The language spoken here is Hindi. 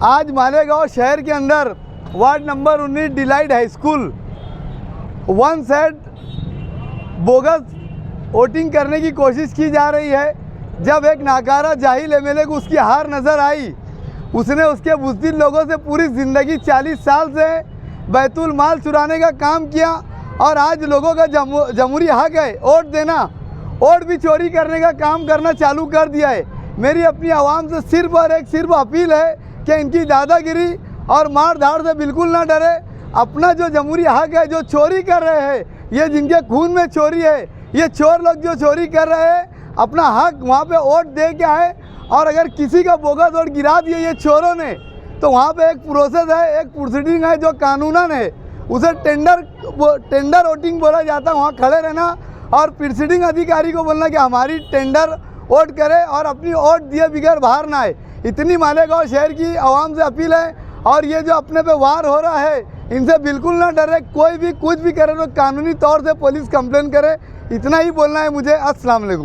आज मालेगांव शहर के अंदर ward number 19 delight high school one side bogus voting करने की कोशिश की जा रही है। जब एक नाकारा जाहिल एमएलए को उसकी हार नज़र आई, उसने उसके बुज़दिल लोगों से पूरी ज़िंदगी 40 साल से बैतुल माल चुराने का काम किया और आज लोगों का जमहूरी हक है वोट देना, वोट भी चोरी करने का काम करना चालू कर दिया है। मेरी अपनी आवाम से सिर्फ और सिर्फ अपील है कि इनकी दादागिरी और मार धाड़ से बिल्कुल ना डरे। अपना जो जमहूरी हक है, जो चोरी कर रहे हैं, ये जिनके खून में चोरी है, ये चोर लोग जो चोरी कर रहे हैं, अपना हक वहाँ पे वोट दे के आए। और अगर किसी का बोगस वोट गिरा दिए ये चोरों ने, तो वहाँ पे एक प्रोसेस है, एक प्रोसीडिंग है जो कानूनन है, उसे टेंडर वोटिंग बोला जाता है। वहाँ खड़े रहना और प्रोसीडिंग अधिकारी को बोलना कि हमारी टेंडर वोट करे और अपनी वोट दिए बगैर बाहर ना आए। इतनी मालेगांव शहर की आवाम से अपील है। और ये जो अपने पे वार हो रहा है, इनसे बिल्कुल ना डरे। कोई भी कुछ भी करे तो कानूनी तौर से पुलिस कंप्लेन करे। इतना ही बोलना है मुझे। अस्सलाम वालेकुम।